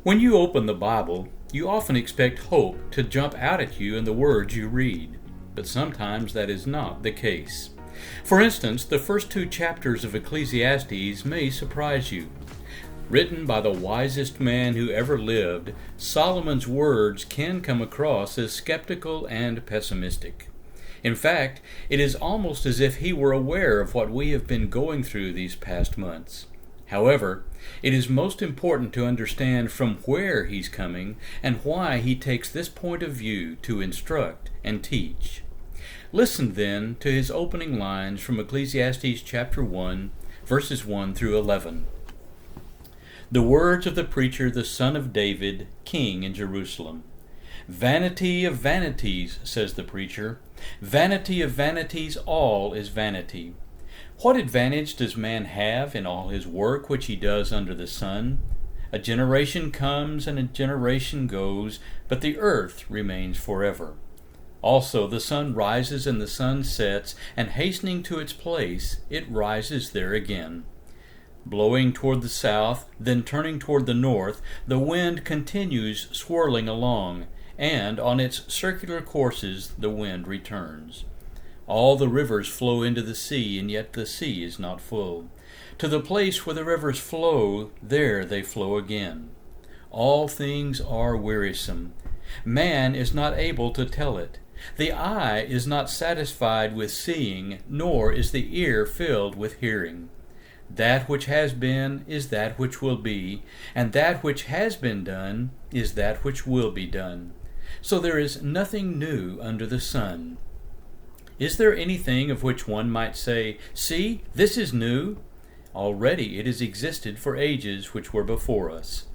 When you open the Bible, you often expect hope to jump out at you in the words you read, but sometimes that is not the case. For instance, the first two chapters of Ecclesiastes may surprise you. Written by the wisest man who ever lived, Solomon's words can come across as skeptical and pessimistic. In fact, it is almost as if he were aware of what we have been going through these past months. However, it is most important to understand from where he's coming and why he takes this point of view to instruct and teach. Listen then to his opening lines from Ecclesiastes chapter 1, verses 1 through 11. The words of the preacher, the son of David, king in Jerusalem. Vanity of vanities, says the preacher. Vanity of vanities, all is vanity. What advantage does man have in all his work which he does under the sun? A generation comes and a generation goes, but the earth remains forever. Also the sun rises and the sun sets, and hastening to its place, it rises there again. Blowing toward the south, then turning toward the north, the wind continues swirling along, and on its circular courses the wind returns. All the rivers flow into the sea, and yet the sea is not full. To the place where the rivers flow, there they flow again. All things are wearisome. Man is not able to tell it. The eye is not satisfied with seeing, nor is the ear filled with hearing. That which has been is that which will be, and that which has been done is that which will be done. So there is nothing new under the sun. Is there anything of which one might say, "See, this is new"? Already it has existed for ages which were before us.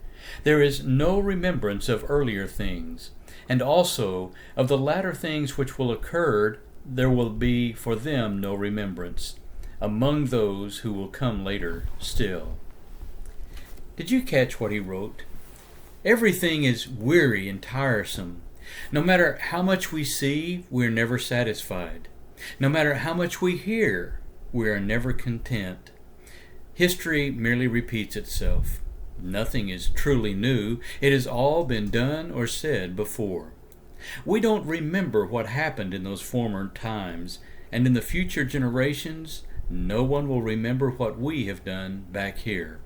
There is no remembrance of earlier things, and also of the latter things which will occur there will be for them no remembrance, among those who will come later still. Did you catch what he wrote? Everything is weary and tiresome. No matter how much we see, we are never satisfied. No matter how much we hear, we are never content. History merely repeats itself. Nothing is truly new. It has all been done or said before. We don't remember what happened in those former times, and in the future generations, no one will remember what we have done back here.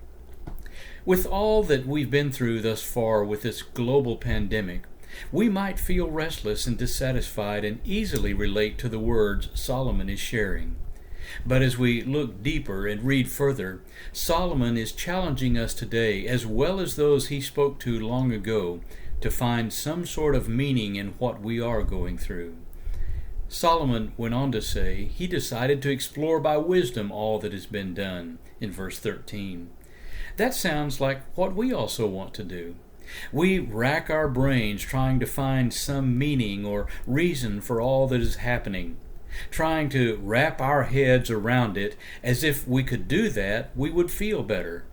With all that we've been through thus far with this global pandemic, we might feel restless and dissatisfied and easily relate to the words Solomon is sharing. But as we look deeper and read further, Solomon is challenging us today, as well as those he spoke to long ago, to find some sort of meaning in what we are going through. Solomon went on to say he decided to explore by wisdom all that has been done, in verse 13. That sounds like what we also want to do. We rack our brains trying to find some meaning or reason for all that is happening, trying to wrap our heads around it as if we could do that, we would feel better.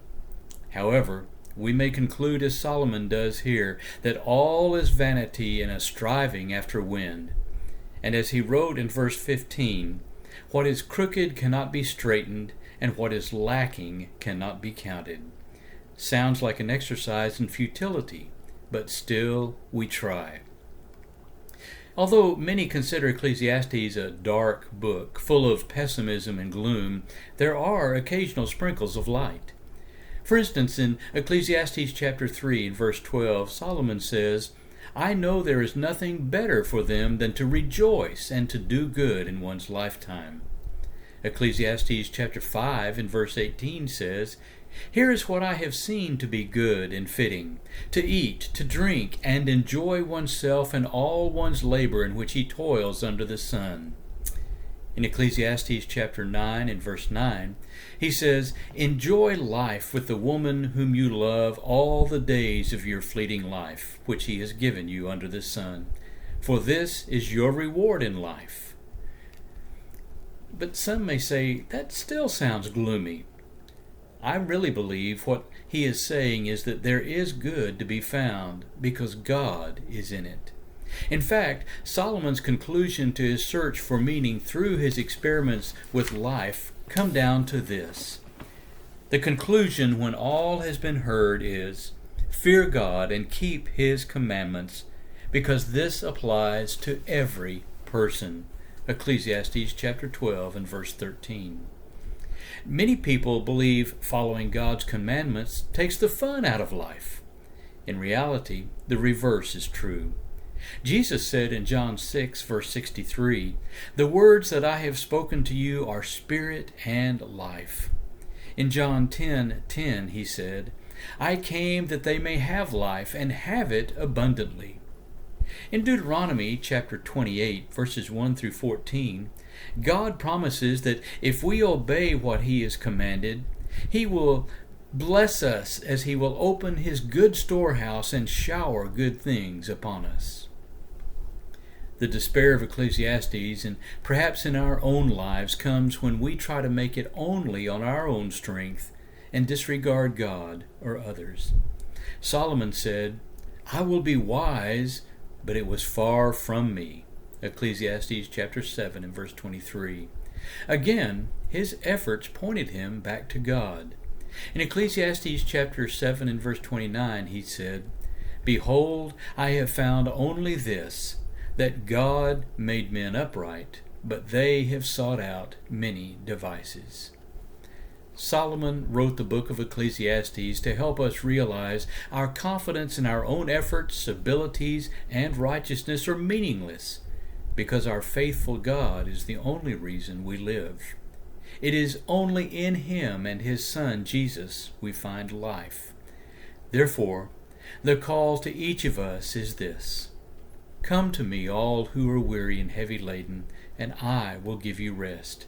However, we may conclude as Solomon does here, that all is vanity and a striving after wind. And as he wrote in verse 15, what is crooked cannot be straightened, and what is lacking cannot be counted. Sounds like an exercise in futility, but still we try. Although many consider Ecclesiastes a dark book, full of pessimism and gloom, there are occasional sprinkles of light. For instance, in Ecclesiastes chapter 3 and verse 12, Solomon says, "I know there is nothing better for them than to rejoice and to do good in one's lifetime." Ecclesiastes chapter 5 and verse 18 says, "Here is what I have seen to be good and fitting, to eat, to drink, and enjoy oneself and all one's labor in which he toils under the sun." In Ecclesiastes chapter 9 and verse 9, he says, "Enjoy life with the woman whom you love all the days of your fleeting life, which he has given you under the sun, for this is your reward in life." But some may say, that still sounds gloomy. I really believe what he is saying is that there is good to be found because God is in it. In fact, Solomon's conclusion to his search for meaning through his experiments with life come down to this. The conclusion when all has been heard is, fear God and keep His commandments, because this applies to every person. Ecclesiastes chapter 12 and verse 13. Many people believe following God's commandments takes the fun out of life. In reality, the reverse is true. Jesus said in John 6, verse 63, "The words that I have spoken to you are spirit and life." In John 10:10, he said, "I came that they may have life and have it abundantly." In Deuteronomy chapter 28, verses 1 through 14, God promises that if we obey what He has commanded, He will bless us as He will open His good storehouse and shower good things upon us. The despair of Ecclesiastes, and perhaps in our own lives, comes when we try to make it only on our own strength and disregard God or others. Solomon said, "I will be wise, but it was far from me." Ecclesiastes chapter 7 and verse 23. Again, his efforts pointed him back to God. In Ecclesiastes chapter 7 and verse 29, he said, "Behold, I have found only this, that God made men upright, but they have sought out many devices." Solomon wrote the book of Ecclesiastes to help us realize our confidence in our own efforts, abilities, and righteousness are meaningless, because our faithful God is the only reason we live. It is only in Him and His Son Jesus we find life. Therefore, the call to each of us is this: "Come to me, all who are weary and heavy laden, and I will give you rest.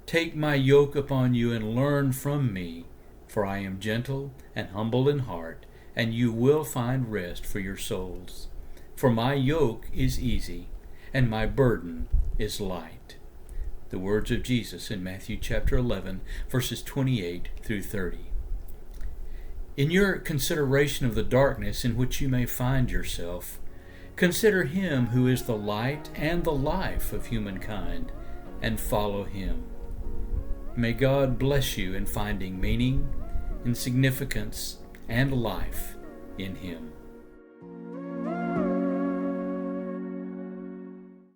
Take my yoke upon you and learn from me, for I am gentle and humble in heart, and you will find rest for your souls. For my yoke is easy, and my burden is light." The words of Jesus in Matthew chapter 11, verses 28 through 30. In your consideration of the darkness in which you may find yourself, consider Him who is the light and the life of humankind, and follow Him. May God bless you in finding meaning and significance and life in Him.